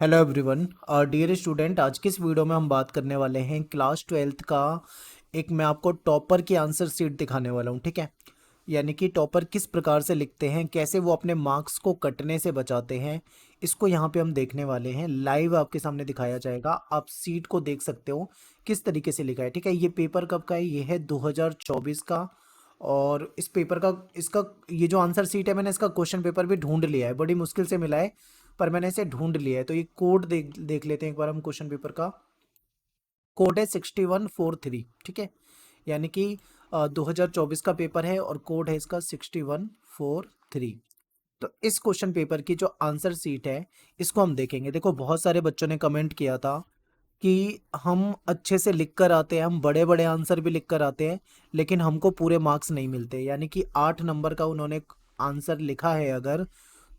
Hello everyone. Dear student, आज की इस वीडियो में हम बात करने वाले हैं क्लास ट्वेल्थ का। एक मैं आपको टॉपर की आंसर शीट दिखाने वाला हूं, ठीक है। यानी कि टॉपर किस प्रकार से लिखते हैं, कैसे वो अपने मार्क्स को कटने से बचाते हैं, इसको यहाँ पे हम देखने वाले हैं। लाइव आपके सामने दिखाया जाएगा, आप सीट को देख सकते हो किस तरीके से लिखा है, ठीक है। ये पेपर कब का है? ये है 2024 का। और इस पेपर का इसका ये जो आंसर सीट है, मैंने इसका क्वेश्चन पेपर भी ढूंढ लिया है, बड़ी मुश्किल से मिला है पर मैंने इसे ढूंढ लिया है। तो ये कोड देख देख लेते हैं एक बार हम क्वेश्चन पेपर का। कोड है 6143, ठीक है। यानी कि 2024 का पेपर है और कोड है इसका 6143। तो इस क्वेश्चन पेपर की जो आंसर सीट है, इसको हम देखेंगे। देखो, बहुत सारे बच्चों ने कमेंट किया था कि हम अच्छे से लिख कर आते हैं, हम बड़े बड़े आंसर भी लिख कर आते हैं, लेकिन हमको पूरे मार्क्स नहीं मिलते। यानी कि 8 नंबर का उन्होंने आंसर लिखा है अगर,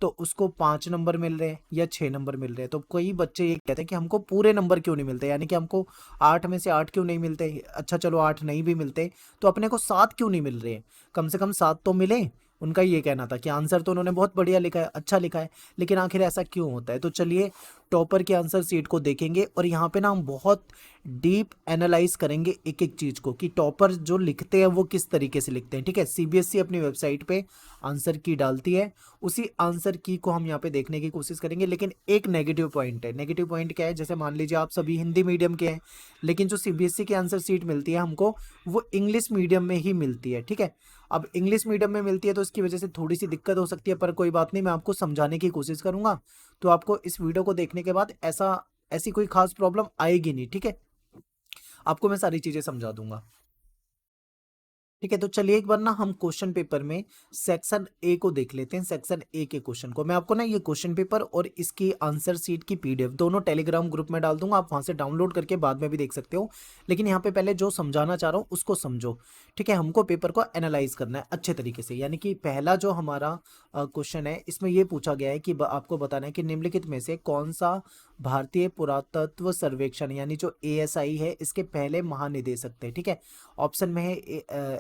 तो उसको 5 नंबर मिल रहे हैं या 6 नंबर मिल रहे हैं। तो कई बच्चे ये कहते हैं कि हमको पूरे नंबर क्यों नहीं मिलते, यानी कि हमको 8 में से 8 क्यों नहीं मिलते। अच्छा चलो, 8 नहीं भी मिलते तो अपने को 7 क्यों नहीं मिल रहे हैं, कम से कम 7 तो मिले। उनका ये कहना था कि आंसर तो उन्होंने बहुत बढ़िया लिखा है, अच्छा लिखा है, लेकिन आखिर ऐसा क्यों होता है। तो चलिए टॉपर की आंसर सीट को देखेंगे और यहाँ पे ना हम बहुत डीप एनालाइज करेंगे एक एक चीज को, कि टॉपर जो लिखते हैं वो किस तरीके से लिखते हैं, ठीक है। सीबीएसई अपनी वेबसाइट पे आंसर की डालती है, उसी आंसर की को हम यहाँ पे देखने की कोशिश करेंगे। लेकिन एक नेगेटिव पॉइंट है। नेगेटिव पॉइंट क्या है? जैसे मान लीजिए आप सभी हिंदी मीडियम के हैं, लेकिन जो सीबीएसई की आंसर सीट मिलती है हमको, वो इंग्लिश मीडियम में ही मिलती है, ठीक है। अब इंग्लिश मीडियम में मिलती है तो इसकी वजह से थोड़ी सी दिक्कत हो सकती है, पर कोई बात नहीं, मैं आपको समझाने की कोशिश करूंगा। तो आपको इस वीडियो को देखने के बाद ऐसी कोई खास प्रॉब्लम आएगी नहीं, ठीक है। आपको मैं सारी चीजें समझा दूंगा, ठीक है। तो चलिए एक बार ना हम क्वेश्चन पेपर में सेक्शन ए को देख लेते हैं। सेक्शन ए के क्वेश्चन को मैं आपको ना ये क्वेश्चन पेपर और इसकी आंसर सीट की पीडीएफ दोनों टेलीग्राम ग्रुप में डाल दूंगा, आप वहां से डाउनलोड करके बाद में भी देख सकते हो। लेकिन यहाँ पे पहले जो समझाना चाह रहा हूँ उसको समझो, ठीक है। हमको पेपर को एनालाइज करना है अच्छे तरीके से। यानी कि पहला जो हमारा क्वेश्चन है, इसमें यह पूछा गया है कि आपको बताना है कि निम्नलिखित में से कौन सा भारतीय पुरातत्व सर्वेक्षण यानी जो एएसआई है, इसके पहले महानिदेशक थे, ठीक है। ऑप्शन में है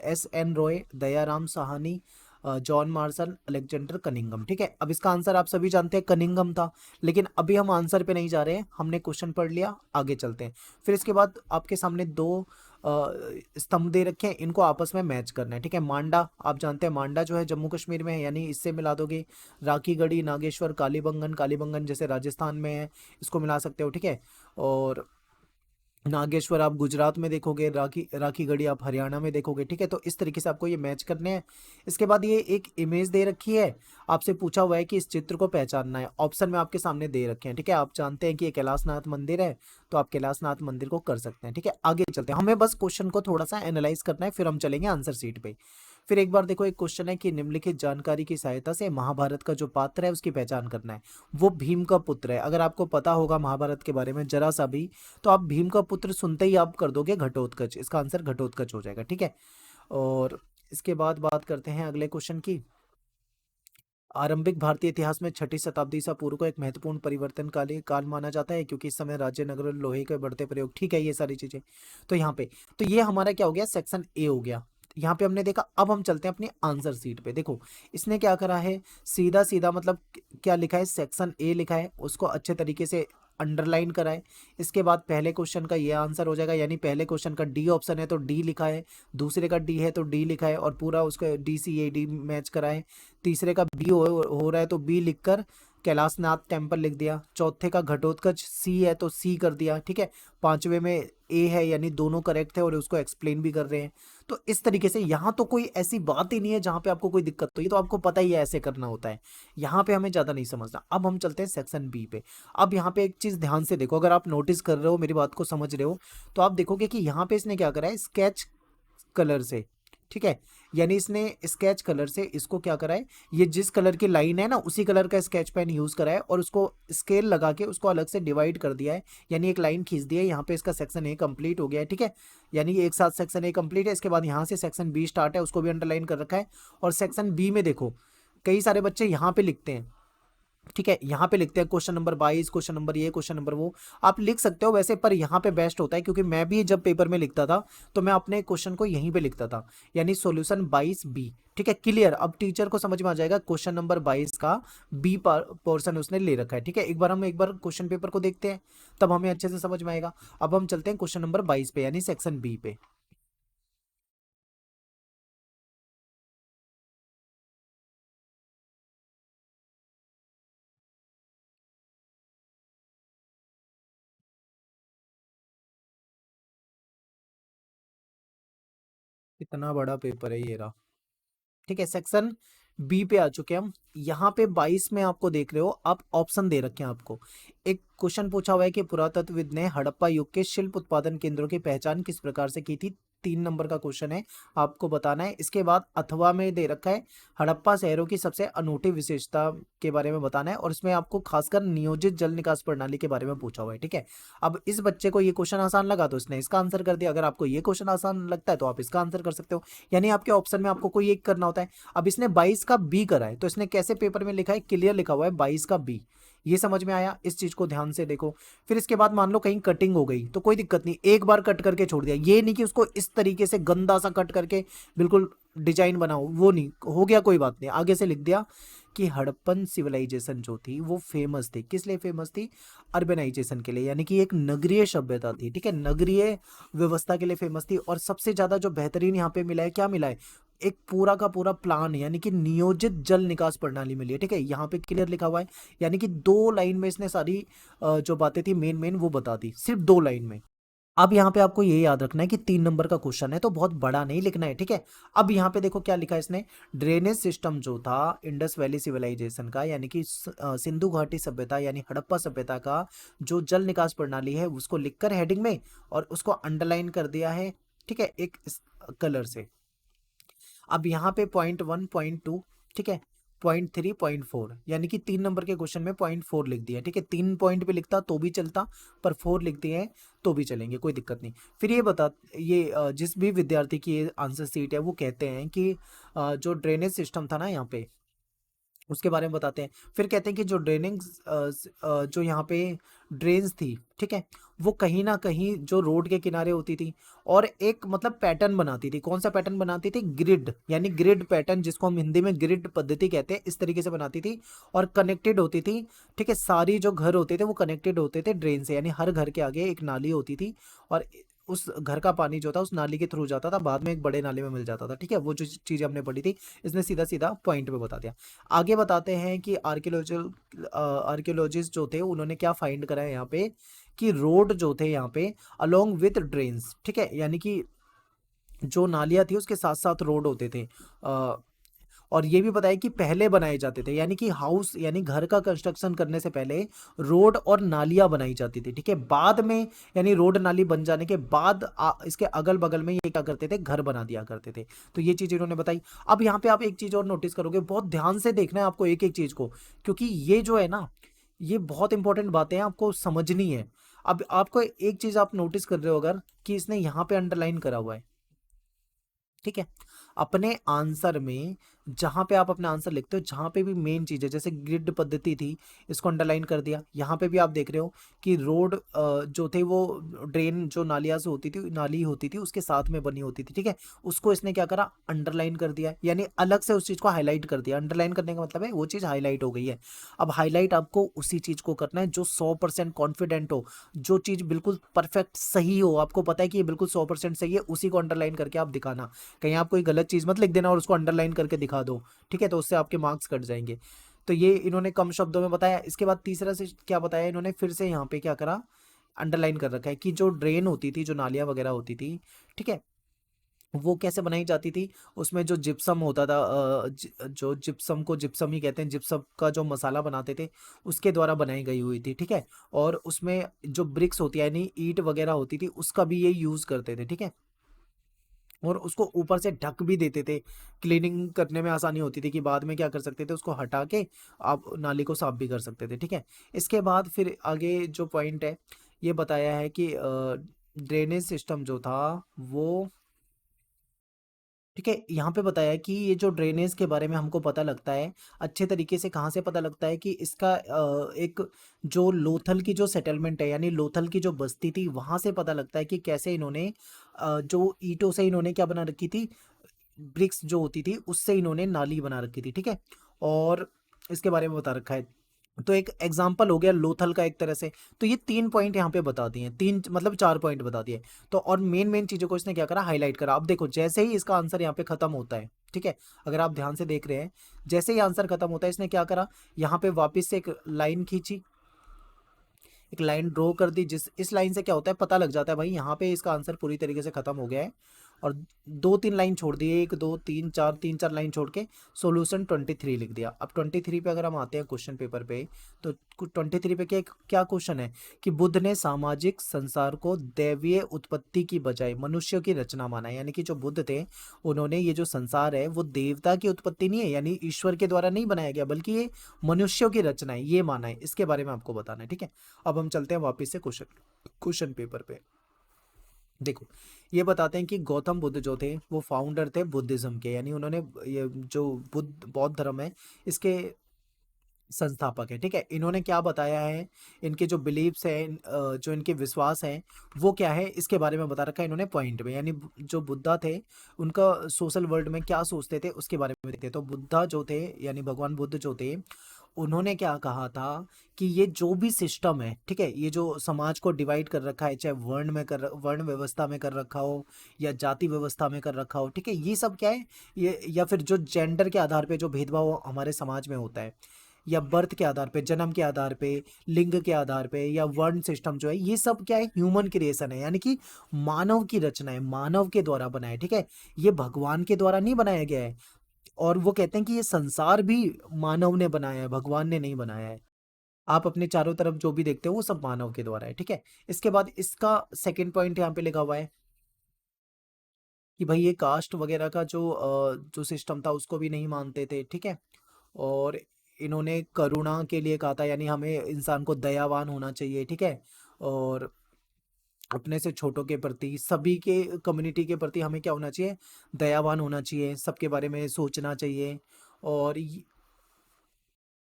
S N Roy, Dayaram Sahni, John Marshall, Alexander Cunningham, ठीक है। अब इसका आंसर आप सभी जानते हैं, कनिंगम था। लेकिन अभी हम आंसर पे नहीं जा रहे हैं, हमने क्वेश्चन पढ़ लिया, आगे चलते हैं। फिर इसके बाद आपके सामने दो स्तंभ दे रखे हैं, इनको आपस में मैच करना है, ठीक है। मांडा, आप जानते हैं मांडा जो है जम्मू कश्मीर में है, यानी इससे मिला दोगे। राखी गढ़ी, नागेश्वर, कालीबंगन, कालीबंगन जैसे राजस्थान में है, इसको मिला सकते हो, ठीक है। और नागेश्वर आप गुजरात में देखोगे, राखी राखी गढ़ी आप हरियाणा में देखोगे, ठीक है। तो इस तरीके से आपको ये मैच करने हैं। इसके बाद ये एक इमेज दे रखी है, आपसे पूछा हुआ है कि इस चित्र को पहचानना है। ऑप्शन में आपके सामने दे रखे हैं, ठीक है। आप जानते हैं कि ये कैलाशनाथ मंदिर है, तो आप कैलाशनाथ मंदिर को कर सकते हैं, ठीक है। आगे चलते हैं, हमें बस क्वेश्चन को थोड़ा सा एनालाइज करना है, फिर हम चलेंगे आंसर सीट पे। फिर एक बार देखो, एक क्वेश्चन है कि निम्नलिखित जानकारी की सहायता से महाभारत का जो पात्र है उसकी पहचान करना है। वो भीम का पुत्र है। अगर आपको पता होगा महाभारत के बारे में जरा सा भी, तो आप भीम का पुत्र सुनते ही आप कर दोगे घटोत्कच। इसका आंसर घटोत्कच हो जाएगा, ठीक है। और इसके बाद बात करते हैं अगले क्वेश्चन की। आरंभिक भारतीय इतिहास में छठी शताब्दी ईसा पूर्व को एक महत्वपूर्ण परिवर्तन काल माना जाता है, क्योंकि इस समय राज्य नगर लोहे के बढ़ते प्रयोग, ठीक है। ये सारी चीजें तो यहाँ पे, तो ये हमारा क्या हो गया, सेक्शन ए हो गया। यहाँ पे हमने देखा। अब हम चलते हैं अपनी आंसर सीट पे। देखो इसने क्या करा है, सीधा सीधा मतलब क्या लिखा है, सेक्शन ए लिखा है, उसको अच्छे तरीके से अंडरलाइन करा है। इसके बाद पहले क्वेश्चन का ये आंसर हो जाएगा, यानी पहले क्वेश्चन का डी ऑप्शन है तो डी लिखा है, दूसरे का डी है तो डी लिखा है, और पूरा उसका D C A D match करा है। तीसरे का बी हो रहा है तो बी लिखकर कैलाशनाथ टेम्पल लिख दिया। चौथे का घटोत्कच सी है तो सी कर दिया, ठीक है। पांचवे में ए है, यानी दोनों करेक्ट है और उसको एक्सप्लेन भी कर रहे हैं। तो इस तरीके से यहाँ तो कोई ऐसी बात ही नहीं है जहां पे आपको कोई दिक्कत, तो ये तो आपको पता ही है ऐसे करना होता है। यहाँ पे हमें ज्यादा नहीं समझना। अब हम चलते हैं सेक्शन बी पे। अब यहाँ पे एक चीज ध्यान से देखो, अगर आप नोटिस कर रहे हो, मेरी बात को समझ रहे हो, तो आप देखोगे कि यहाँ पे इसने क्या करा है, स्केच कलर से, ठीक है। यानी इसने स्केच कलर से इसको क्या करा है, ये जिस कलर की लाइन है ना, उसी कलर का स्केच पेन यूज करा है और उसको स्केल लगा के उसको अलग से डिवाइड कर दिया है, यानी एक लाइन खींच दी है। यहाँ पे इसका सेक्शन ए कंप्लीट हो गया है, ठीक है। यानी एक साथ सेक्शन ए कंप्लीट है। इसके बाद यहाँ से सेक्शन बी स्टार्ट है, उसको भी अंडरलाइन कर रखा है। और सेक्शन बी में देखो, कई सारे बच्चे यहाँ पे लिखते हैं ठीक है, यहाँ पे लिखते हैं क्वेश्चन नंबर 22, क्वेश्चन नंबर ये, क्वेश्चन नंबर वो, आप लिख सकते हो वैसे, पर यहाँ पे बेस्ट होता है, क्योंकि मैं भी जब पेपर में लिखता था तो मैं अपने क्वेश्चन को यहीं पे लिखता था, यानी सॉल्यूशन 22 बी। ठीक है, क्लियर, अब टीचर को समझ में आ जाएगा क्वेश्चन नंबर 22 का बी पोर्शन उसने ले रखा है। ठीक है, एक बार क्वेश्चन पेपर को देखते हैं, तब हमें अच्छे से समझ में आएगा। अब हम चलते हैं क्वेश्चन नंबर 22 पे, यानी सेक्शन बी पे। इतना बड़ा पेपर है ये रहा। ठीक है, सेक्शन बी पे आ चुके हैं हम। यहाँ पे 22 में आपको देख रहे हो आप, ऑप्शन दे रखे हैं आपको। एक क्वेश्चन पूछा हुआ है कि पुरातत्वविद ने हड़प्पा युग के शिल्प उत्पादन केंद्रों की पहचान किस प्रकार से की थी। 3 नंबर का क्वेश्चन है, आपको बताना है। इसके बाद अथवा में दे रखा है हड़प्पा शहरों की सबसे अनूठी विशेषता के बारे में बताना है, और इसमें आपको खासकर नियोजित जल निकास प्रणाली के बारे में पूछा हुआ है। ठीक है, अब इस बच्चे को ये क्वेश्चन आसान लगा तो इसने इसका आंसर कर दिया, अगर आपको ये क्वेश्चन आसान लगता है तो आप इसका आंसर कर सकते हो, यानी आपके ऑप्शन में आपको कोई एक करना होता है। अब इसने 22 का बी करा है, तो इसने कैसे पेपर में लिखा है, क्लियर लिखा हुआ है 22 का बी। ये समझ में आया, इस चीज को ध्यान से देखो। फिर इसके बाद मान लो कहीं कटिंग हो गई तो कोई दिक्कत नहीं, एक बार कट करके छोड़ दिया, ये नहीं कि उसको इस तरीके से गंदा सा कट करके बिल्कुल डिजाइन बनाओ, वो नहीं हो गया, कोई बात नहीं, आगे से लिख दिया कि हड़प्पन सिविलाइजेशन जो थी वो फेमस थी, किस लिए फेमस थी, अर्बेनाइजेशन के लिए, यानी कि एक नगरीय सभ्यता थी। ठीक है, नगरीय व्यवस्था के लिए फेमस थी, और सबसे ज्यादा जो बेहतरीन यहाँ पे मिला है, क्या मिला है, एक पूरा का पूरा प्लान, यानी कि नियोजित जल निकास प्रणाली मिली है। ठीक है, यहाँ पे क्लियर लिखा हुआ है, यानी कि 2 लाइन में इसने सारी जो बातें थी मेन मेन वो बता दी, सिर्फ 2 लाइन में। अब यहाँ पे आपको ये याद रखना है कि 3 नंबर का क्वेश्चन है तो बहुत बड़ा नहीं लिखना है। ठीक है, अब यहाँ पे देखो क्या लिखा है इसने, ड्रेनेज सिस्टम जो था इंडस वैली सिविलाइजेशन का, यानी कि सिंधु घाटी सभ्यता यानी हड़प्पा सभ्यता का जो जल निकास प्रणाली है उसको लिखकर हेडिंग में, और उसको अंडरलाइन कर दिया है। ठीक है, एक कलर से। अब यहाँ पे पॉइंट 1, पॉइंट 2, ठीक है, पॉइंट 3, पॉइंट 4, यानी कि 3 नंबर के क्वेश्चन में पॉइंट 4 लिख दिया। ठीक है, 3 पॉइंट पे लिखता तो भी चलता, पर 4 लिख दिए हैं तो भी चलेंगे, कोई दिक्कत नहीं। फिर ये बता, ये जिस भी विद्यार्थी की ये आंसर सीट है वो कहते हैं कि जो ड्रेनेज सिस्टम था ना यहाँ पे, उसके बारे में बताते हैं। फिर कहते हैं कि जो ड्रेनिंग जो यहाँ पे ड्रेन्स थी, ठीक है, वो कहीं ना कहीं जो रोड के किनारे होती थी, और एक मतलब पैटर्न बनाती थी। कौन सा पैटर्न बनाती थी, ग्रिड, यानी ग्रिड पैटर्न, जिसको हम हिंदी में ग्रिड पद्धति कहते हैं, इस तरीके से बनाती थी, और कनेक्टेड होती थी। ठीक है, सारी जो घर होते थे वो कनेक्टेड होते थे ड्रेन से, यानी हर घर के आगे एक नाली होती थी, और उस घर का पानी जो था उस नाली के थ्रू जाता था, बाद में एक बड़े नाले में मिल जाता था। ठीक है, वो जो चीज़ हमने पढ़ी थी, इसने सीधा सीधा पॉइंट पे बता दिया। आगे बताते हैं कि आर्कियोलॉजिस्ट जो थे उन्होंने क्या फाइंड करा है यहाँ पे, कि रोड जो थे यहाँ पे अलोंग विथ ड्रेन्स, ठीक है, यानी कि जो नालियाँ थी उसके साथ साथ रोड होते थे। और ये भी बताया कि पहले बनाए जाते थे, यानी कि हाउस यानी घर का कंस्ट्रक्शन करने से पहले रोड और नालियाँ बनाई जाती थी। ठीक है, बाद में यानी रोड नाली बन जाने के बाद इसके अगल बगल में ये क्या करते थे, घर बना दिया करते थे। तो ये चीज़ इन्होंने बताई। अब यहाँ पे आप एक चीज़ और नोटिस करोगे, बहुत ध्यान से देखना है आपको एक एक चीज़ को, क्योंकि ये जो है ना, ये बहुत इंपॉर्टेंट बातें हैं, आपको समझनी है। अब आपको एक चीज़ आप नोटिस कर रहे हो अगर, कि इसने यहाँ पे अंडरलाइन करा हुआ है। ठीक है, अपने आंसर में जहां पे आप अपना आंसर लिखते हो, जहां पे भी मेन चीज है, जैसे ग्रिड पद्धति थी, इसको अंडरलाइन कर दिया। यहाँ पे भी आप देख रहे हो कि रोड जो थे वो ड्रेन जो नालिया से होती थी, नाली होती थी उसके साथ में बनी होती थी। ठीक है, उसको इसने क्या करा, अंडरलाइन कर दिया, यानी अलग से उस चीज को हाईलाइट कर दिया। अंडरलाइन करने का मतलब है वो चीज हाईलाइट हो गई है। अब हाईलाइट आपको उसी चीज को करना है जो 100% कॉन्फिडेंट हो, जो चीज बिल्कुल परफेक्ट सही हो, आपको पता है कि ये बिल्कुल 100% सही है, उसी को अंडरलाइन करके आप दिखाना। कहीं आप कोई गलत चीज मत लिख देना और उसको अंडरलाइन करके दिखा दो। ठीक है, तो उससे आपके मार्क्स कट जाएंगे। तो ये इन्होंने कम शब्दों में बताया। इसके बाद तीसरा से क्या बताया इन्होंने, फिर से यहाँ पे क्या करा, अंडरलाइन कर रखा है कि जो ड्रेन होती थी, जो नालियाँ वगैरह होती थी, ठीक है, वो कैसे बनाई जाती थी। उसमें जो जिप्सम होता था, जो जिप्सम को जिप्सम ही कहते हैं, जिप्सम का जो मसाला बनाते थे उसके द्वारा बनाई गई हुई थी। ठीक है, और उसमें जो ब्रिक्स होती है यानी ईंट वगैरह होती थी उसका भी ये यूज करते थे। ठीक है, और उसको ऊपर से ढक भी देते थे, क्लीनिंग करने में आसानी होती थी, कि बाद में क्या कर सकते थे, उसको हटा के आप नाली को साफ भी कर सकते थे। ठीक है, इसके बाद फिर आगे जो पॉइंट है ये बताया है कि ड्रेनेज सिस्टम जो था वो ठीक है, यहाँ पे बताया कि ये जो ड्रेनेज के बारे में हमको पता लगता है अच्छे तरीके से। कहाँ से पता लगता है कि इसका एक जो लोथल की जो सेटलमेंट है, यानी लोथल की जो बस्ती थी, वहां से पता लगता है कि कैसे इन्होंने जो ईंटों से इन्होंने क्या बना रखी थी, ब्रिक्स जो होती थी उससे इन्होंने नाली बना रखी थी। ठीक है, और इसके बारे में बता रखा है। तो एक एग्जाम्पल हो गया लोथल का एक तरह से। तो ये 3 पॉइंट यहाँ पे बता दिए, तीन मतलब 4 पॉइंट बता दिए। तो और मेन मेन चीजों को इसने क्या करा, हाईलाइट करा। अब देखो जैसे ही इसका आंसर यहाँ पे खत्म होता है, ठीक है, अगर आप ध्यान से देख रहे हैं, जैसे ही आंसर खत्म होता है इसने क्या करा, यहाँ पे वापस से एक लाइन खींची, एक लाइन ड्रॉ कर दी। जिस इस लाइन से क्या होता है, पता लग जाता है भाई यहाँ पे इसका आंसर पूरी तरीके से खत्म हो गया है। और 2-3 लाइन छोड़ दिए, 1 2 3 4, 3 4 लाइन छोड़ के सॉल्यूशन 23 लिख दिया। अब 23 पे अगर हम आते हैं क्वेश्चन पेपर पे, तो 23 पे क्या क्या क्वेश्चन है कि बुद्ध ने सामाजिक संसार को दैवीय उत्पत्ति की बजाय मनुष्य की रचना माना है। यानी कि जो बुद्ध थे, उन्होंने ये जो संसार है वो देवता की उत्पत्ति नहीं है, यानी ईश्वर के द्वारा नहीं बनाया गया, बल्कि ये मनुष्यों की रचना है, ये माना है। इसके बारे में आपको बताना है। ठीक है, अब हम चलते हैं वापस से क्वेश्चन क्वेश्चन पेपर पे। देखो, ये बताते हैं कि गौतम बुद्ध जो थे वो फाउंडर थे बुद्धिज्म के, यानी उन्होंने ये जो बुद्ध बौद्ध धर्म है इसके संस्थापक है। ठीक है, इन्होंने क्या बताया है, इनके जो बिलीव्स हैं, जो इनके विश्वास हैं वो क्या है, इसके बारे में बता रखा है इन्होंने पॉइंट में। यानी जो बुद्धा थे, उनका सोशल वर्ल्ड में क्या सोचते थे उसके बारे में देखते। तो बुद्धा जो थे, यानी भगवान बुद्ध जो थे, उन्होंने क्या कहा था कि ये जो भी सिस्टम है, ठीक है, ये जो समाज को डिवाइड कर रखा है, चाहे वर्ण व्यवस्था में कर रखा हो या जाति व्यवस्था में कर रखा हो, ठीक है, ये सब क्या है, ये या फिर जो जेंडर के आधार पे जो भेदभाव हमारे समाज में होता है, या बर्थ के आधार पे, जन्म के आधार पे, लिंग के आधार पे, या वर्ण सिस्टम जो है, ये सब क्या है, ह्यूमन क्रिएशन है, यानी कि मानव की रचना है, मानव के द्वारा बना है। ठीक है, ये भगवान के द्वारा नहीं बनाया गया है। और वो कहते हैं कि ये संसार भी मानव ने बनाया है, भगवान ने नहीं बनाया है। आप अपने चारों तरफ जो भी देखते हो वो सब मानव के द्वारा है। ठीक है, इसके बाद इसका सेकंड पॉइंट यहाँ पे लिखा हुआ है कि भाई ये कास्ट वगैरह का जो सिस्टम था उसको भी नहीं मानते थे। ठीक है, और इन्होंने करुणा के लिए कहा था, यानी हमें इंसान को दयावान होना चाहिए। ठीक है, और अपने से छोटों के प्रति, सभी के कम्युनिटी के प्रति हमें क्या होना चाहिए, दयावान होना चाहिए, सबके बारे में सोचना चाहिए। और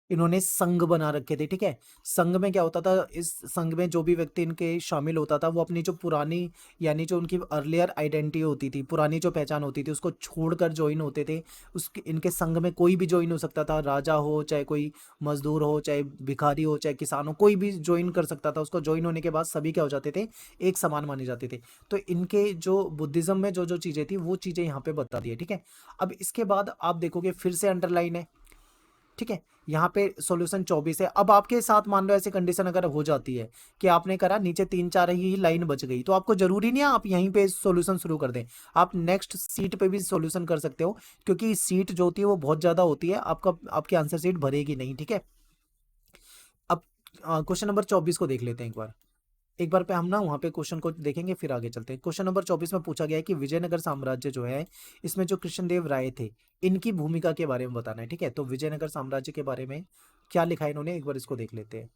इन्होंने संघ बना रखे थे। ठीक है, संघ में क्या होता था, इस संघ में जो भी व्यक्ति इनके शामिल होता था वो अपनी जो पुरानी, यानी जो उनकी अर्लियर आइडेंटिटी होती थी, पुरानी जो पहचान होती थी, उसको छोड़कर ज्वाइन होते थे। उसके इनके संघ में कोई भी ज्वाइन हो सकता था, राजा हो, चाहे कोई मजदूर हो, चाहे भिखारी हो, चाहे किसान हो, कोई भी ज्वाइन कर सकता था। उसको ज्वाइन होने के बाद सभी क्या हो जाते थे, एक समान माने जाते थे। तो इनके जो बुद्धिज्म में जो जो चीज़ें थी वो चीज़ें यहाँ पे बता दी है। ठीक है, अब इसके बाद आप देखोगे फिर से अंडरलाइन है। ठीक है, यहाँ पे सॉल्यूशन 24 है। अब आपके साथ मान लो ऐसी कंडीशन अगर हो जाती है कि आपने करा, नीचे 3 4 ही लाइन बच गई, तो आपको जरूरी नहीं है आप यहीं पे सॉल्यूशन शुरू कर दें, आप नेक्स्ट सीट पे भी सॉल्यूशन कर सकते हो, क्योंकि सीट जो होती है वो बहुत ज्यादा होती है, आपकी आंसर सीट भरेगी नहीं। ठीक है, अब क्वेश्चन नंबर 24 को देख लेते हैं एक बार पे हम ना वहाँ पे क्वेश्चन को देखेंगे फिर आगे चलते हैं। क्वेश्चन नंबर 24 में पूछा गया है कि विजयनगर साम्राज्य जो है, इसमें जो कृष्णदेव राय थे, इनकी भूमिका के बारे में बताना है। ठीक है, तो विजयनगर साम्राज्य के बारे में क्या लिखा है इन्होंने, एक बार इसको देख लेते हैं।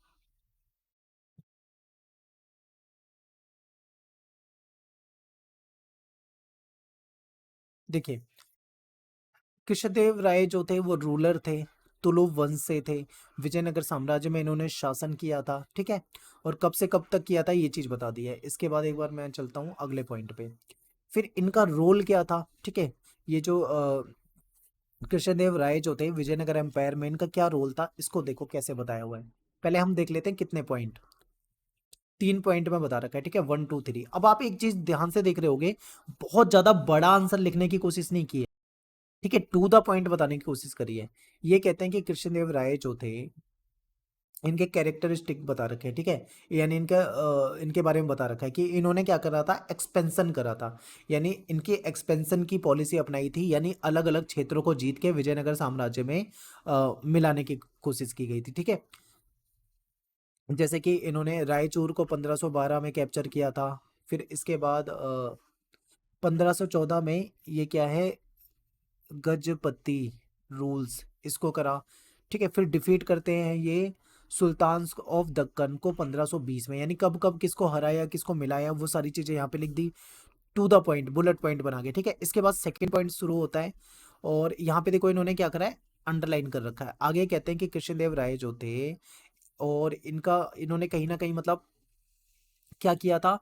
देखिए, कृष्णदेव राय जो थे वो रूलर थे, तुलु वंश से थे। विजयनगर साम्राज्य में इन्होंने शासन किया था। ठीक है, और कब से कब तक किया था ये चीज बता दी है। इसके बाद एक बार मैं चलता हूँ अगले पॉइंट पे, फिर इनका रोल क्या था। ठीक है, ये जो कृष्णदेव राय जो थे विजयनगर एम्पायर में, इनका क्या रोल था, इसको देखो कैसे बताया हुआ है। पहले हम देख लेते हैं कितने पॉइंट, 3 पॉइंट में बता रखा है। ठीक है, 1 2 3। अब आप एक चीज ध्यान से देख रहे होगे, बहुत ज्यादा बड़ा आंसर लिखने की कोशिश नहीं की है। ठीक है, टू द पॉइंट बताने की कोशिश करी है। ये कहते हैं कि कृष्णदेव राय जो थे, इनके कैरेक्टरिस्टिक बता रखे हैं। ठीक है, यानी इनके बारे में बता रखा है कि इन्होंने क्या करा था, एक्सपेंशन करा था, यानी इनकी एक्सपेंशन की पॉलिसी अपनाई थी, यानी अलग अलग क्षेत्रों को जीत के विजयनगर साम्राज्य में मिलाने की कोशिश की गई थी। ठीक है, जैसे कि इन्होंने रायचूर को 1512 में कैप्चर किया था। फिर इसके बाद 1514 में ये क्या है, गजपति रूल्स इसको करा। ठीक है, फिर डिफीट करते हैं ये सुल्तान ऑफ दक्कन को 1520 में, यानी कब कब किसको हराया, किसको मिलाया, वो सारी चीजें यहाँ पे लिख दी। To the point, bullet point बना के, ठीक है। इसके बाद सेकंड पॉइंट शुरू होता है, और यहाँ पे देखो इन्होंने क्या करा है, अंडरलाइन कर रखा है। आगे कहते हैं कि कृष्णदेव राय जो थे, और इनका इन्होंने कहीं ना कहीं मतलब क्या किया था,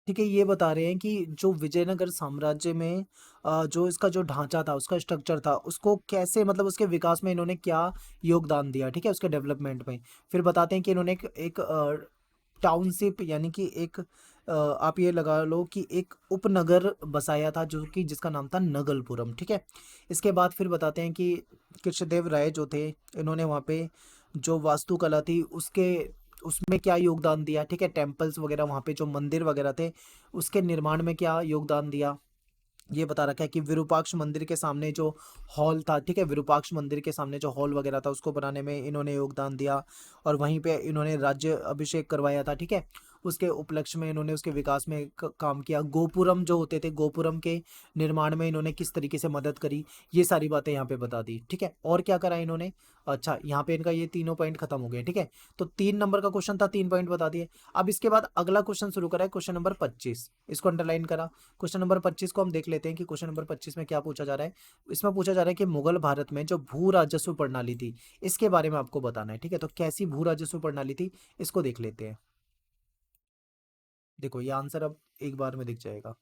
ठीक है। ये बता रहे हैं कि जो विजयनगर साम्राज्य में जो इसका जो ढांचा था, उसका स्ट्रक्चर था, उसको कैसे मतलब उसके विकास में इन्होंने क्या योगदान दिया, ठीक है, उसके डेवलपमेंट में। फिर बताते हैं कि इन्होंने एक टाउनशिप यानी कि एक आप ये लगा लो कि एक उपनगर बसाया था, जो कि जिसका नाम था नगलपुरम, ठीक है। इसके बाद फिर बताते हैं कि कृष्णदेव राय जो थे, इन्होंने वहाँ पे जो वास्तुकला थी उसके उसमें क्या योगदान दिया, ठीक है। टेम्पल्स वगैरह वहाँ पे जो मंदिर वगैरह थे, उसके निर्माण में क्या योगदान दिया, ये बता रखा है। कि विरूपाक्ष मंदिर के सामने जो हॉल था, ठीक है, विरूपाक्ष मंदिर के सामने जो हॉल वगैरह था उसको बनाने में इन्होंने योगदान दिया, और वहीं पे इन्होंने राज्य अभिषेक करवाया था, ठीक है। उसके उपलक्ष्य में इन्होंने उसके विकास में काम किया। गोपुरम जो होते थे, गोपुरम के निर्माण में इन्होंने किस तरीके से मदद करी, ये सारी बातें यहाँ पे बता दी, ठीक है। और क्या करा इन्होंने, अच्छा यहाँ पे इनका ये तीनों पॉइंट खत्म हो गए, ठीक है। तो 3 नंबर का क्वेश्चन था, 3 पॉइंट बता दिए। अब इसके बाद अगला क्वेश्चन शुरू करा है, क्वेश्चन नंबर 25, इसको अंडरलाइन करा। क्वेश्चन नंबर 25 को हम देख लेते हैं कि क्वेश्चन नंबर 25 में क्या पूछा जा रहा है। इसमें पूछा जा रहा है कि मुगल भारत में जो भू राजस्व प्रणाली थी, इसके बारे में आपको बताना है, ठीक है। तो कैसी भू राजस्व प्रणाली थी, इसको देख लेते हैं। देखो ये आंसर अब एक बार में दिख जाएगा।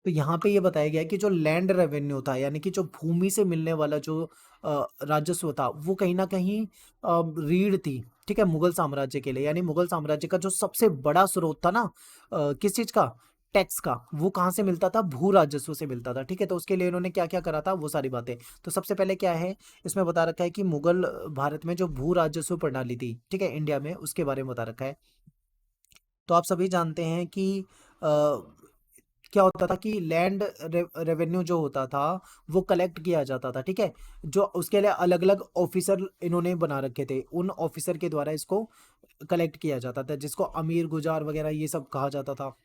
तो यहाँ पे ये बताया गया है कि जो लैंड रेवेन्यू था, यानी कि जो भूमि से मिलने वाला जो राजस्व था, वो कहीं ना कहीं रीढ़ थी, ठीक है, मुगल साम्राज्य के लिए। यानी मुगल साम्राज्य का जो सबसे बड़ा स्रोत था ना, किस चीज का, टैक्स का, वो कहाँ से मिलता था, भू राजस्व से मिलता था, ठीक है। तो उसके लिए इन्होंने क्या क्या करा था, वो सारी बातें। तो सबसे पहले क्या है, इसमें बता रखा है कि मुगल भारत में जो भू राजस्व प्रणाली थी, ठीक है, इंडिया में, उसके बारे में बता रखा है। तो आप सभी जानते हैं कि क्या होता था कि लैंड रेवेन्यू जो होता था, वो कलेक्ट किया जाता था, ठीक है। जो उसके लिए अलग अलग ऑफिसर इन्होंने बना रखे थे, उन ऑफिसर के द्वारा इसको कलेक्ट किया जाता था, जिसको अमीर गुजार वगैरह ये सब कहा जाता था।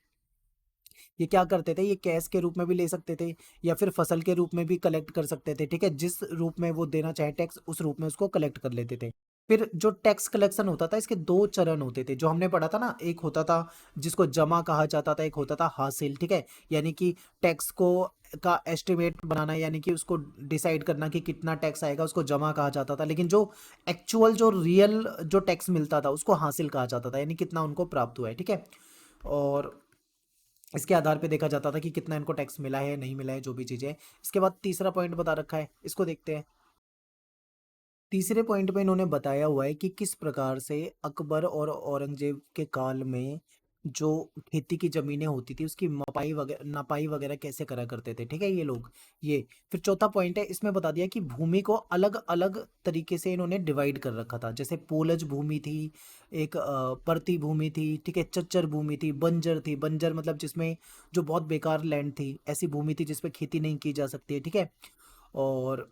ये क्या करते थे, ये कैश के रूप में भी ले सकते थे, या फिर फसल के रूप में भी कलेक्ट कर सकते थे, ठीक है। जिस रूप में वो देना चाहे टैक्स, उस रूप में उसको कलेक्ट कर लेते थे। फिर जो टैक्स कलेक्शन होता था, इसके 2 चरण होते थे, जो हमने पढ़ा था ना। एक होता था जिसको जमा कहा जाता था, एक होता था हासिल, ठीक है। यानी कि टैक्स को का एस्टिमेट बनाना, यानी कि उसको डिसाइड करना कि कितना टैक्स आएगा, उसको जमा कहा जाता था। लेकिन जो एक्चुअल जो रियल जो टैक्स मिलता था, उसको हासिल कहा जाता था, यानी कितना उनको प्राप्त हुआ है, ठीक है। और इसके आधार पे देखा जाता था कि कितना इनको टैक्स मिला है, नहीं मिला है, जो भी चीज़ें। इसके बाद तीसरा पॉइंट बता रखा है, इसको देखते हैं। तीसरे पॉइंट पे इन्होंने बताया हुआ है कि किस प्रकार से अकबर और औरंगजेब के काल में जो खेती की जमीनें होती थी, उसकी मपाई वगैरह नपाई वगैरह कैसे करा करते थे, ठीक है, ये लोग। ये फिर चौथा पॉइंट है, इसमें बता दिया कि भूमि को अलग अलग तरीके से इन्होंने डिवाइड कर रखा था। जैसे पोलज भूमि थी, एक परती भूमि थी, ठीक है, चच्चर भूमि थी, बंजर थी, बंजर मतलब जिसमें जो बहुत बेकार लैंड थी, ऐसी भूमि थी जिसपे खेती नहीं की जा सकती है, ठीक है। और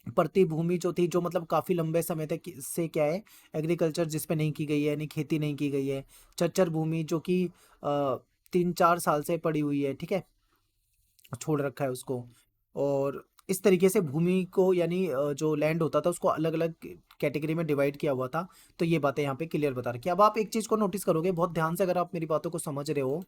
प्रति भूमि जो थी, जो मतलब काफी लंबे समय तक से क्या है, एग्रीकल्चर जिस पे नहीं की गई है, यानी खेती नहीं की गई है। चच्चर भूमि जो कि 3-4 साल से पड़ी हुई है, ठीक है, छोड़ रखा है उसको। और इस तरीके से भूमि को, यानी जो लैंड होता था, उसको अलग अलग कैटेगरी में डिवाइड किया हुआ था। तो ये बातें यहाँ पे क्लियर बता रखी है। अब आप एक चीज को नोटिस करोगे बहुत ध्यान से, अगर आप मेरी बातों को समझ रहे हो,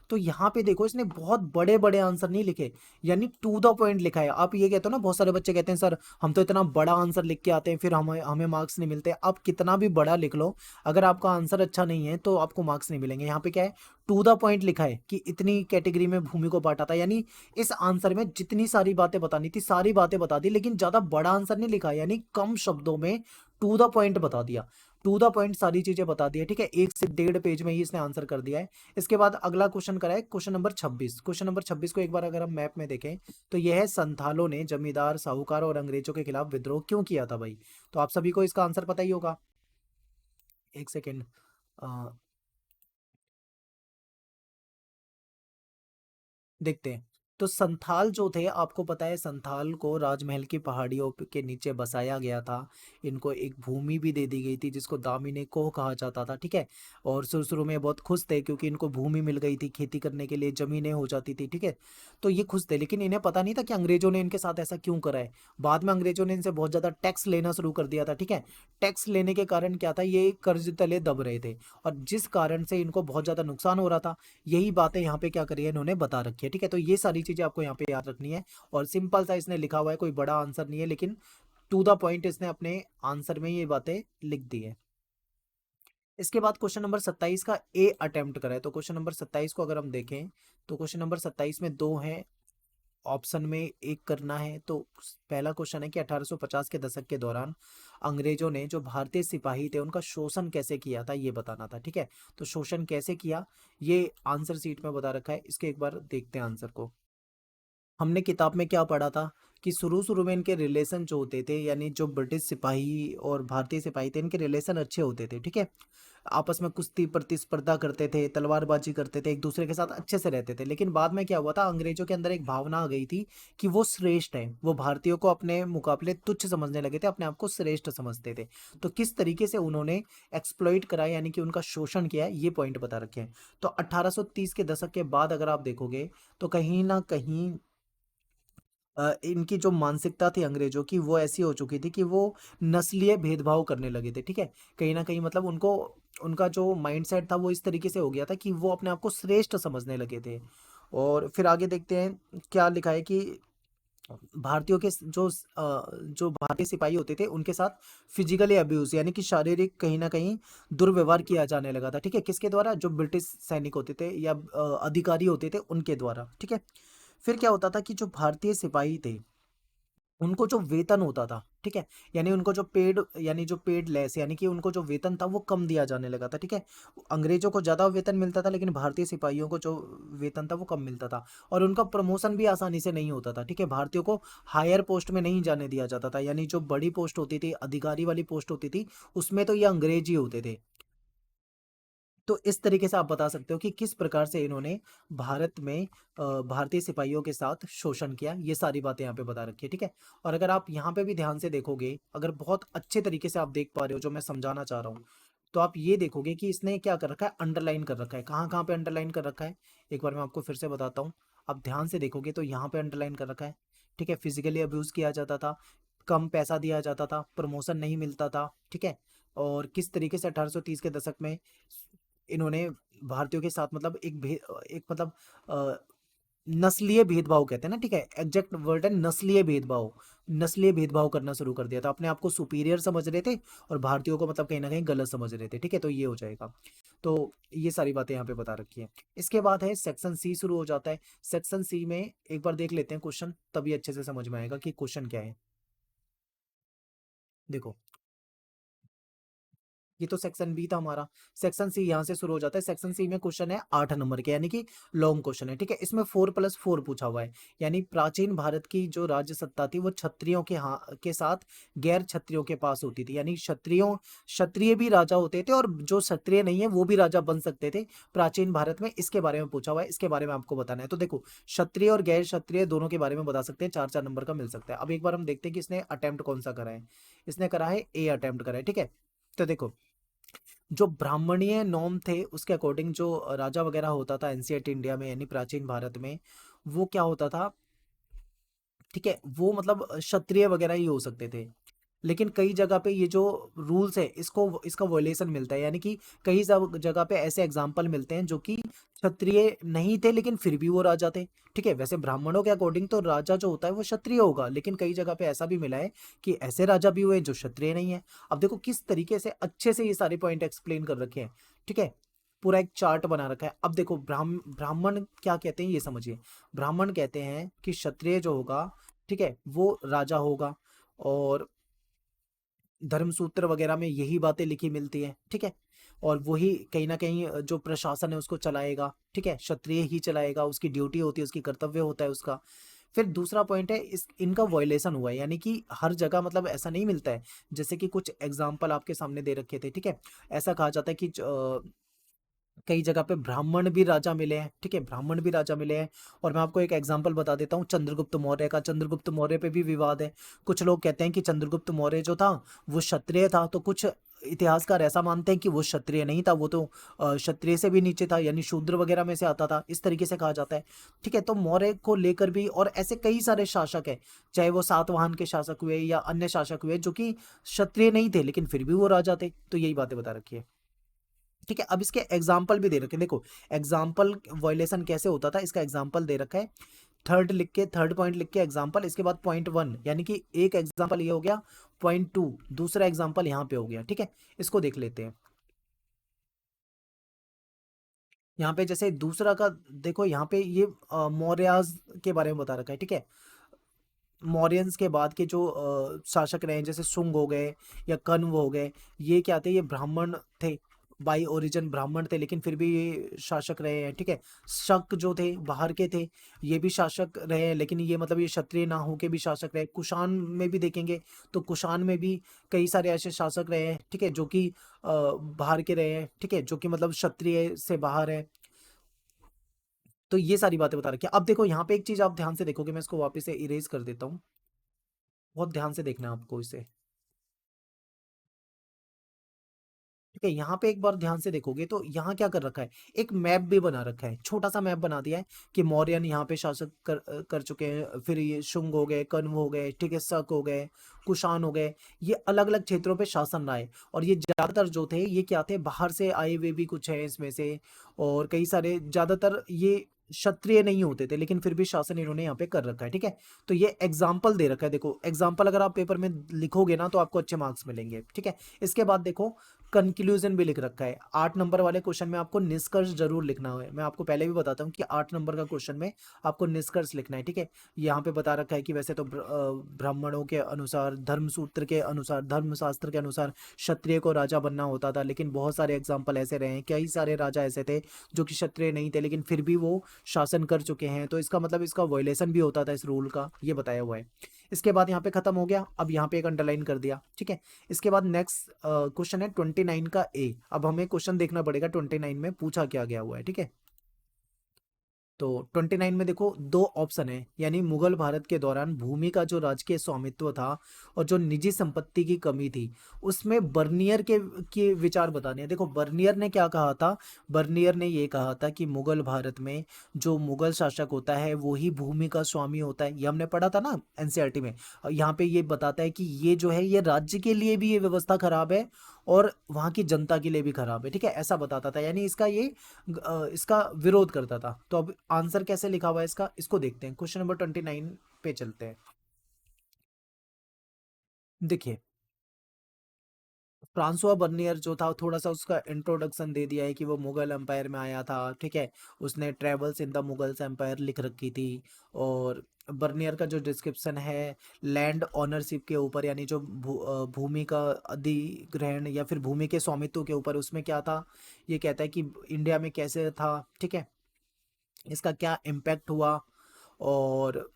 तो यहाँ पे देखो इसने बहुत बड़े बड़े आंसर नहीं लिखे, यानी टू द पॉइंट लिखा है। आप ये कहते हो ना, बहुत सारे बच्चे कहते हैं सर हम तो इतना बड़ा आंसर लिख के आते हैं, फिर हमें हमें मार्क्स नहीं मिलते। आप कितना भी बड़ा लिख लो, अगर आपका आंसर अच्छा नहीं है तो आपको मार्क्स नहीं मिलेंगे। यहाँ पे क्या है, टू द पॉइंट लिखा है कि इतनी कैटेगरी में भूमि को बांटा था, यानी इस आंसर में जितनी सारी बातें बतानी थी, सारी बातें बता दी, लेकिन ज्यादा बड़ा आंसर नहीं लिखा, यानी कम शब्दों में टू द पॉइंट बता दिया। टू द पॉइंट सारी चीजें बता दी है, ठीक है। 1 से 1.5 पेज में ही इसने आंसर कर दिया है। इसके बाद अगला क्वेश्चन करा है, क्वेश्चन नंबर 26। क्वेश्चन नंबर 26 को एक बार अगर हम मैप में देखें, तो यह है संथालों ने जमींदार, साहूकार और अंग्रेजों के खिलाफ विद्रोह क्यों किया था भाई। तो आप सभी को इसका आंसर पता ही होगा। एक सेकेंड, देखते हैं। तो संथाल जो थे, आपको पता है संथाल को राजमहल की पहाड़ियों के नीचे बसाया गया था। इनको एक भूमि भी दे दी गई थी जिसको दामिने कोह कहा जाता था, ठीक है। और शुरू शुरू में बहुत खुश थे क्योंकि इनको भूमि मिल गई थी, खेती करने के लिए जमीनें हो जाती थी, ठीक है। तो ये खुश थे, लेकिन इन्हें पता नहीं था कि अंग्रेजों ने इनके साथ ऐसा क्यों करा है। बाद में अंग्रेजों ने इनसे बहुत ज्यादा टैक्स लेना शुरू कर दिया था, ठीक है। टैक्स लेने के कारण क्या था, ये कर्ज तले दब रहे थे, और जिस कारण से इनको बहुत ज्यादा नुकसान हो रहा था। यही बातें यहाँ पे क्या करी है, इन्होंने बता रखी है, ठीक है। तो ये सारी चीजें आपको यहाँ पे याद रखनी है। और सिंपल सा इसने लिखा हुआ है, कोई बड़ा आंसर नहीं है, लेकिन टू द पॉइंट इसने अपने आंसर में ये बातें लिख दी है। इसके बाद क्वेश्चन नंबर 27 का ए अटेम्प्ट करा है। तो क्वेश्चन नंबर 27 को अगर हम देखें, तो क्वेश्चन नंबर 27 में दो हैं, ऑप्शन में एक करना है। तो पहला क्वेश्चन है कि 1850 के दशक के दौरान अंग्रेजों ने जो भारतीय सिपाही थे उनका शोषण कैसे किया था, ये बताना था, ठीक है। तो शोषण कैसे किया, ये आंसर सीट में बता रखा है। इसके एक बार देखते हैं आंसर को। हमने किताब में क्या पढ़ा था कि शुरू शुरू में इनके रिलेशन जो होते थे, यानी जो ब्रिटिश सिपाही और भारतीय सिपाही थे, इनके रिलेशन अच्छे होते थे, ठीक है। आपस में कुश्ती प्रतिस्पर्धा करते थे, तलवारबाजी करते थे, एक दूसरे के साथ अच्छे से रहते थे। लेकिन बाद में क्या हुआ था, अंग्रेजों के अंदर एक भावना आ गई थी कि वो श्रेष्ठ हैं, वो भारतीयों को अपने मुकाबले तुच्छ समझने लगे थे, अपने आप को श्रेष्ठ समझते थे। तो किस तरीके से उन्होंने एक्सप्लॉइट करा, यानी कि उनका शोषण किया, ये पॉइंट बता रखे हैं। तो 1830 के दशक के बाद अगर आप देखोगे, तो कहीं ना कहीं इनकी जो मानसिकता थी अंग्रेजों की, वो ऐसी हो चुकी थी कि वो नस्लीय भेदभाव करने लगे थे, ठीक है। कहीं ना कहीं मतलब उनको, उनका जो माइंडसेट था वो इस तरीके से हो गया था कि वो अपने आप को श्रेष्ठ समझने लगे थे। और फिर आगे देखते हैं क्या लिखा है कि भारतीयों के जो भारतीय सिपाही होते थे उनके साथ फिजिकली अब्यूज, यानी कि शारीरिक कहीं ना कहीं दुर्व्यवहार किया जाने लगा था, ठीक है। किसके द्वारा, जो ब्रिटिश सैनिक होते थे या अधिकारी होते थे उनके द्वारा, ठीक है। फिर क्या होता था कि जो भारतीय सिपाही थे उनको जो वेतन होता था, ठीक है, यानी उनको जो पेड, यानी जो पेड लेस, यानी कि उनको जो वेतन था वो कम दिया जाने लगा था, ठीक है। अंग्रेजों को ज्यादा वेतन मिलता था, लेकिन भारतीय सिपाहियों को जो वेतन था वो कम मिलता था। और उनका प्रमोशन भी आसानी से नहीं होता था, ठीक है। भारतीयों को हायर पोस्ट में नहीं जाने दिया जाता था, यानी जो बड़ी पोस्ट होती थी, अधिकारी वाली पोस्ट होती थी, उसमें तो ये अंग्रेज ही होते थे। तो इस तरीके से आप बता सकते हो कि किस प्रकार से इन्होंने भारत में भारतीय सिपाहियों के साथ शोषण किया। ये सारी बातें यहाँ पे बता रखी है, ठीक है। और अगर आप यहाँ पे भी ध्यान से देखोगे, अगर बहुत अच्छे तरीके से आप देख पा रहे हो जो मैं समझाना चाह रहा हूँ, तो आप ये देखोगे कि इसने क्या कर रखा है, अंडरलाइन कर रखा है। कहाँ कहाँ पे अंडरलाइन कर रखा है, एक बार मैं आपको फिर से बताता हूँ। आप ध्यान से देखोगे तो यहाँ पे अंडरलाइन कर रखा है, ठीक है। फिजिकली अब्यूज किया जाता था, कम पैसा दिया जाता था, प्रमोशन नहीं मिलता था, ठीक है। और किस तरीके से 1830 के दशक में इन्होंने भारतीयों के साथ मतलब एक मतलब अ, नस्लीय भेदभाव कहते हैं ना, ठीक है, एग्जैक्ट वर्ड है नस्लीय भेदभाव। नस्लीय भेदभाव करना शुरू कर दिया था, अपने आप को सुपीरियर समझ रहे थे और भारतीयों को मतलब कहीं ना कहीं गलत समझ रहे थे, ठीक है। तो ये हो जाएगा। तो ये सारी बातें यहाँ पे बता रखी है। इसके बाद है सेक्शन सी शुरू हो जाता है। सेक्शन सी में एक बार देख लेते हैं क्वेश्चन, तभी अच्छे से समझ में आएगा कि क्वेश्चन क्या है। देखो, ये तो सेक्शन बी था हमारा। सेक्शन सी यहाँ से शुरू हो जाता है। सेक्शन सी में क्वेश्चन है 8 नंबर के, यानी कि लॉन्ग क्वेश्चन है, ठीक है। इसमें 4+4 पूछा हुआ है, यानी प्राचीन भारत की जो राज्य सत्ता थी वो क्षत्रियों के साथ गैर क्षत्रियों के पास होती थी, यानी क्षत्रिय भी राजा होते थे और जो क्षत्रिय नहीं है वो भी राजा बन सकते थे प्राचीन भारत में। इसके बारे में पूछा हुआ है, इसके बारे में आपको बताना है। तो देखो, क्षत्रिय और गैर क्षत्रिय दोनों के बारे में बता सकते हैं, 4-4 नंबर का मिल सकता है। अब एक बार हम देखते हैं कि इसने अटेम्प्ट कौन सा करा है। इसने करा है ए अटेम्प्ट करा है, ठीक है। तो देखो, जो ब्राह्मणीय नॉर्म थे उसके अकॉर्डिंग जो राजा वगैरह होता था एंशिएंट इंडिया में, यानी प्राचीन भारत में, वो क्या होता था, ठीक है, वो मतलब क्षत्रिय वगैरह ही हो सकते थे। लेकिन कई जगह पे ये जो रूल्स है इसको इसका वॉयलेशन मिलता है, यानी कि कई जगह पे ऐसे एग्जाम्पल मिलते हैं जो कि क्षत्रिय नहीं थे लेकिन फिर भी वो राजा थे, ठीक है। वैसे ब्राह्मणों के अकॉर्डिंग तो राजा जो होता है वो क्षत्रिय होगा, लेकिन कई जगह पे ऐसा भी मिला है कि ऐसे राजा भी हुए जो क्षत्रिय नहीं है। अब देखो किस तरीके से अच्छे से ये सारे पॉइंट एक्सप्लेन कर रखे हैं, ठीक है। पूरा एक चार्ट बना रखा है। अब देखो, ब्राह्मण क्या कहते हैं ये समझिए। ब्राह्मण कहते हैं कि क्षत्रिय जो होगा, ठीक है, वो राजा होगा, और धर्मसूत्र वगैरह में यही बातें लिखी मिलती है, ठीक है। और वही कहीं ना कहीं जो प्रशासन है उसको चलाएगा, ठीक है, क्षत्रिय ही चलाएगा, उसकी ड्यूटी होती है, उसकी कर्तव्य होता है उसका। फिर दूसरा पॉइंट है, इस इनका वॉयलेशन हुआ है, यानी कि हर जगह मतलब ऐसा नहीं मिलता है। जैसे कि कुछ एग्जाम्पल आपके सामने दे रखे थे, ठीक है। ऐसा कहा जाता है कि कई जगह पे ब्राह्मण भी राजा मिले हैं, ठीक है, ब्राह्मण भी राजा मिले हैं। और मैं आपको एक एग्जांपल बता देता हूँ चंद्रगुप्त मौर्य का। चंद्रगुप्त मौर्य पे भी विवाद है। कुछ लोग कहते हैं कि चंद्रगुप्त मौर्य जो था वो क्षत्रिय था, तो कुछ इतिहासकार ऐसा मानते हैं कि वो क्षत्रिय नहीं था, वो तो क्षत्रिय से भी नीचे था, यानी शूद्र वगैरह में से आता था, इस तरीके से कहा जाता है। ठीक है, तो मौर्य को लेकर भी और ऐसे कई सारे शासक है, चाहे वो सातवाहन के शासक हुए या अन्य शासक हुए जो कि क्षत्रिय नहीं थे लेकिन फिर भी वो राजा थे। तो यही बातें बता रखी है। ठीक है, अब इसके एग्जाम्पल भी दे रखे हैं, देखो एग्जाम्पल वायलेशन कैसे होता था, इसका एग्जाम्पल दे रखा है। थर्ड लिख के, थर्ड पॉइंट लिख के एग्जाम्पल, इसके बाद पॉइंट वन, यानी कि एक एग्जाम्पल ये हो गया, पॉइंट टू दूसरा एग्जाम्पल यहाँ पे हो गया। ठीक है, इसको देख लेते हैं। यहाँ पे जैसे दूसरा का देखो, यहाँ पे ये मौर्याज के बारे में बता रखा है। ठीक है, मौर्यंस के बाद के जो शासक रहे हैं, जैसे शुंग हो गए या कण्व हो गए, ये क्या थे, ये ब्राह्मण थे, बाई ओरिजिन ब्राह्मण थे, लेकिन फिर भी ये शासक रहे हैं। ठीक है, शक जो थे बाहर के थे, ये भी शासक रहे हैं, लेकिन ये मतलब ये क्षत्रिय ना होके भी शासक रहे। कुषाण में भी देखेंगे तो कुषाण में भी कई सारे ऐसे शासक रहे हैं, ठीक है, जो कि बाहर के रहे हैं, ठीक है, जो कि मतलब क्षत्रिय से बाहर है। तो ये सारी बातें बता रखी है। अब देखो यहाँ पे एक चीज आप ध्यान से देखोगे, मैं इसको वापस से इरेज कर देता हूँ, बहुत ध्यान से देखना है आपको इसे। ठीक है, यहाँ पे एक बार ध्यान से देखोगे तो यहाँ क्या कर रखा है, एक मैप भी बना रखा है, छोटा सा मैप बना दिया है कि मौर्यन यहाँ पे शासक कर चुके हैं, फिर ये शुंग हो गए, कण्व हो गए, ठीक है, शक हो गए, कुषाण हो गए, ये अलग अलग क्षेत्रों पे शासन रहा है। और ये ज्यादातर जो थे ये क्या थे, बाहर से आए हुए भी कुछ है इसमें से, और कई सारे ज्यादातर ये क्षत्रिय नहीं होते थे, लेकिन फिर भी शासन इन्होंने यहाँ पे कर रखा है। ठीक है, तो ये एग्जाम्पल दे रखा है, देखो एग्जाम्पल अगर आप पेपर में लिखोगे ना तो आपको अच्छे मार्क्स मिलेंगे। ठीक है, इसके बाद देखो कंक्लूजन भी लिख रखा है। 8 नंबर वाले क्वेश्चन में आपको निष्कर्ष जरूर लिखना है, मैं आपको पहले भी बताता हूँ कि 8 नंबर का क्वेश्चन में आपको निष्कर्ष लिखना है। ठीक है, यहाँ पे बता रखा है कि वैसे तो ब्राह्मणों के अनुसार, धर्मसूत्र के अनुसार, धर्मशास्त्र के अनुसार क्षत्रिय को राजा बनना होता था, लेकिन बहुत सारे एग्जाम्पल ऐसे रहे हैं, कई सारे राजा ऐसे थे जो कि क्षत्रिय नहीं थे लेकिन फिर भी वो शासन कर चुके हैं, तो इसका मतलब इसका वायलेशन भी होता था इस रूल का, ये बताया हुआ है। इसके बाद यहाँ पे खत्म हो गया, अब यहाँ पे एक अंडरलाइन कर दिया। ठीक है, इसके बाद नेक्स्ट क्वेश्चन है 29 का ए। अब हमें क्वेश्चन देखना पड़ेगा 29 में पूछा क्या गया हुआ है। ठीक है, तो 29 में देखो दो ऑप्शन है, यानी मुगल भारत के दौरान भूमि का जो राजकीय स्वामित्व था और जो निजी संपत्ति की कमी थी, उसमें बर्नियर के विचार बताने हैं। देखो बर्नियर ने क्या कहा था, बर्नियर ने ये कहा था कि मुगल भारत में जो मुगल शासक होता है वो ही भूमि का स्वामी होता है, ये हमने पढ़ा था ना एनसीईआरटी में। और यहाँ पे ये बताता है कि ये जो है ये राज्य के लिए भी ये व्यवस्था खराब है और वहाँ की जनता के लिए भी खराब है। ठीक है, ऐसा बताता था, यानी इसका ये इसका विरोध करता था। तो अब आंसर कैसे लिखा हुआ है इसका, इसको देखते हैं, क्वेश्चन नंबर 29 पे चलते हैं। देखिए फ्रांसुआ बर्नियर जो था, थोड़ा सा उसका इंट्रोडक्शन दे दिया है कि वो मुगल एम्पायर में आया था। ठीक है, उसने travels in the Mughals empire लिख रखी थी। और बर्नियर का जो डिस्क्रिप्शन है लैंड ऑनरशिप के ऊपर, यानी जो भूमि का अधिग्रहण या फिर भूमि के स्वामित्व के ऊपर, उसमें क्या था, ये कहता है कि इंडिया में कैसे था। ठीक है, इसका क्या इम्पैक्ट हुआ, और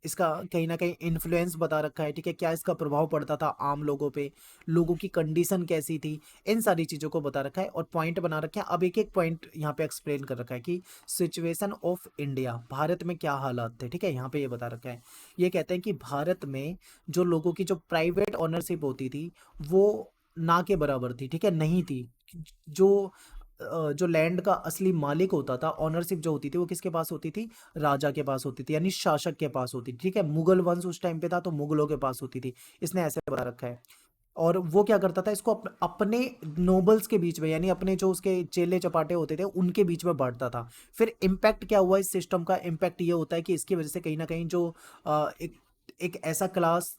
इसका कहीं ना कहीं इन्फ्लुएंस बता रखा है। ठीक है, क्या इसका प्रभाव पड़ता था आम लोगों पे, लोगों की कंडीशन कैसी थी, इन सारी चीज़ों को बता रखा है और पॉइंट बना रखे हैं। अब एक एक पॉइंट यहाँ पे एक्सप्लेन कर रखा है कि सिचुएशन ऑफ इंडिया, भारत में क्या हालात थे। ठीक है, यहाँ पे ये बता रखा है, ये कहते हैं कि भारत में जो लोगों की जो प्राइवेट ऑनरशिप होती थी वो ना के बराबर थी। ठीक है, नहीं थी। जो जो लैंड का असली मालिक होता था, ऑनरशिप जो होती थी वो किसके पास होती थी, राजा के पास होती थी, यानी शासक के पास होती थी। ठीक है, मुगल वंश उस टाइम पे था तो मुगलों के पास होती थी, इसने ऐसे बता रखा है। और वो क्या करता था, इसको अपने नोबल्स के बीच में, यानी अपने जो उसके चेले चपाटे होते थे उनके बीच में बांटता था। फिर इम्पैक्ट क्या हुआ इस सिस्टम का, इम्पैक्ट ये होता है कि इसकी वजह से कहीं ना कहीं जो एक एक ऐसा क्लास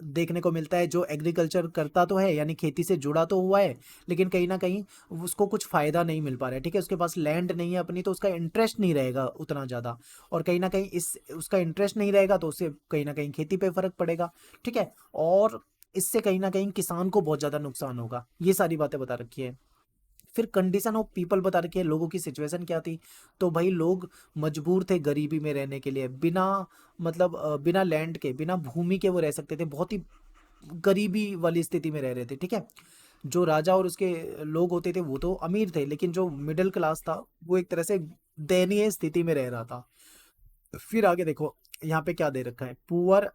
देखने को मिलता है जो एग्रीकल्चर करता तो है, यानी खेती से जुड़ा तो हुआ है, लेकिन कहीं ना कहीं उसको कुछ फायदा नहीं मिल पा रहा है। ठीक है, उसके पास लैंड नहीं है अपनी, तो उसका इंटरेस्ट नहीं रहेगा उतना ज़्यादा, और कहीं ना कहीं इस उसका इंटरेस्ट नहीं रहेगा तो उससे कहीं ना कहीं खेती पे फर्क पड़ेगा। ठीक है, और इससे कहीं ना कहीं किसान को बहुत ज़्यादा नुकसान होगा, ये सारी बातें बता रखी है। फिर कंडीशन ऑफ पीपल बता रखी है, लोगों की सिचुएशन क्या थी। तो भाई लोग मजबूर थे गरीबी में रहने के लिए, बिना मतलब बिना लैंड के, बिना भूमि के वो रह सकते थे, बहुत ही गरीबी वाली स्थिति में रह रहे थे। ठीक है, जो राजा और उसके लोग होते थे वो तो अमीर थे, लेकिन जो मिडिल क्लास था वो एक तरह से दयनीय स्थिति में रह रहा था। फिर आगे देखो यहाँ पे क्या दे रखा है, पुअर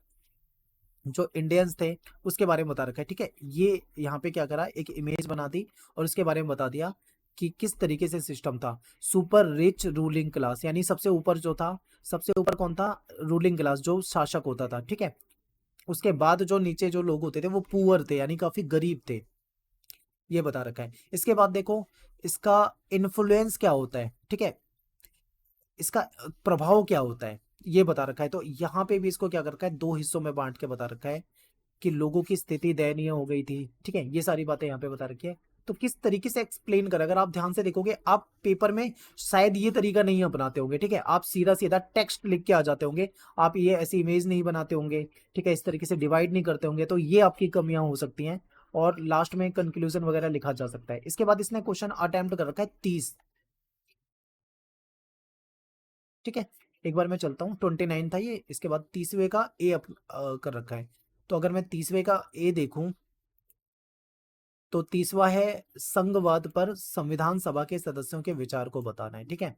जो इंडियंस थे उसके बारे में बता रखा है। ठीक है, ये यहाँ पे क्या करा, एक इमेज बना दी और उसके बारे में बता दिया कि किस तरीके से सिस्टम था। सुपर रिच रूलिंग क्लास, यानी सबसे ऊपर जो था, सबसे ऊपर कौन था, रूलिंग क्लास जो शासक होता था। ठीक है, उसके बाद जो नीचे जो लोग होते थे वो पुअर थे, यानी काफी गरीब थे, ये बता रखा है। इसके बाद देखो इसका इन्फ्लुएंस क्या होता है। ठीक है, इसका प्रभाव क्या होता है ये बता रखा है। तो यहाँ पे भी इसको क्या कर रखा है, दो हिस्सों में बांट के बता रखा है कि लोगों की स्थिति दयनीय हो गई थी। ठीक है, ये सारी बातें यहाँ पे बता रखी है। तो किस तरीके से एक्सप्लेन कर, अगर आप ध्यान से देखोगे, आप पेपर में शायद ये तरीका नहीं अपनाते होंगे। ठीक है, आप सीधा सीधा टेक्स्ट लिख के आ जाते होंगे, आप ये ऐसी इमेज नहीं बनाते होंगे। ठीक है, इस तरीके से डिवाइड नहीं करते होंगे, तो ये आपकी कमियां हो सकती हैं और लास्ट में कंक्लूजन वगैरह लिखा जा सकता है। इसके बाद इसने क्वेश्चन अटेम्प्ट कर रखा है 30। ठीक है, एक बार मैं चलता हूँ, 29 था ये, इसके बाद 30वें का ए कर रखा है। तो अगर मैं 30वें का ए देखूं तो 30वां है संघवाद पर संविधान सभा के सदस्यों के विचार को बताना है। ठीक है,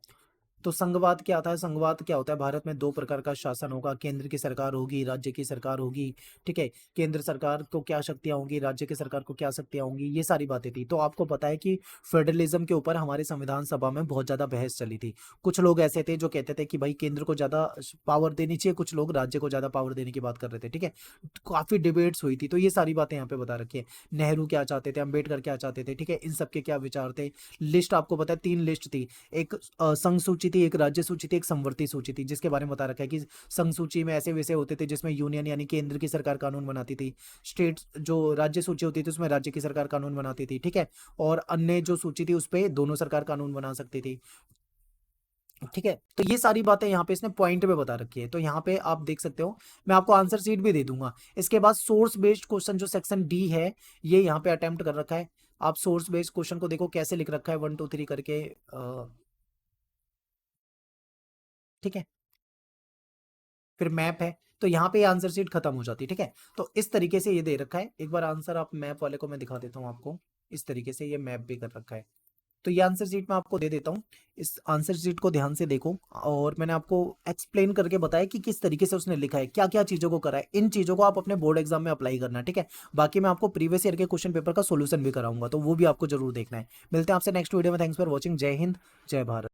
तो संघवाद क्या था, संघवाद क्या होता है, भारत में दो प्रकार का शासन होगा, केंद्र की सरकार होगी, राज्य की सरकार होगी। ठीक है, केंद्र सरकार को क्या शक्तियां होंगी, राज्य की सरकार को क्या शक्तियां होंगी, ये सारी बातें थी। तो आपको पता है कि फेडरलिज्म के ऊपर हमारे संविधान सभा में बहुत ज्यादा बहस चली थी। कुछ लोग ऐसे थे जो कहते थे कि भाई केंद्र को ज्यादा पावर देनी चाहिए, कुछ लोग राज्य को ज्यादा पावर देने की बात कर रहे थे। ठीक है, तो काफी डिबेट्स हुई थी, तो ये सारी बातें यहाँ पे बता रखी है। नेहरू क्या चाहते थे, अम्बेडकर क्या चाहते थे, ठीक है, इन सबके क्या विचार थे। लिस्ट आपको पता है, तीन लिस्ट थी, एक संघ सूची थी, एक राज्य सूची थी, एक संवर्ती सूची थी, जिसके बारे में बता रखा है कि संघ सूची में ऐसे वैसे होते थे जिसमें यूनियन यानी केंद्र की सरकार कानून बनाती थी। स्टेट जो राज्य सूची होती थी उसमें राज्य की सरकार कानून बनाती थी। ठीक है, और अन्य जो सूची थी उस पर दोनों सरकार कानून बना सकती थी। ठीक है, तो ये सारी बातें यहाँ पे इसने पॉइंट पे बता रखी है। तो यहाँ पे आप देख सकते हो, मैं आपको आंसर शीट भी दे दूंगा। इसके बाद सोर्स बेस्ड क्वेश्चन जो सेक्शन डी है, ये यहाँ पे अटेम्प्ट कर रखा है। आप सोर्स बेस्ड क्वेश्चन को देखो कैसे लिख रखा है, 1 2 3 करके। ठीक है, फिर मैप है, तो यहाँ पे आंसर शीट खत्म हो जाती है। ठीक है, तो इस तरीके से ये दे रखा है। एक बार आंसर आप मैप वाले को मैं दिखा देता हूँ आपको, इस तरीके से ये मैप भी कर रखा है। तो ये आंसर शीट मैं आपको दे देता हूँ, इस आंसर शीट को ध्यान से देखो। और मैंने आपको एक्सप्लेन करके बताया कि किस तरीके से उसने लिखा है, क्या क्या चीज़ों को करा है। इन चीज़ों को आप अपने बोर्ड एग्जाम में अप्लाई करना है। ठीक है, बाकी मैं आपको प्रीवियस ईयर के क्वेश्चन पेपर का सोल्यूशन भी कराऊंगा, तो वो भी आपको जरूर देखना है। मिलते हैं आपसे नेक्स्ट वीडियो में। Thanks for watching. जय हिंद, जय भारत।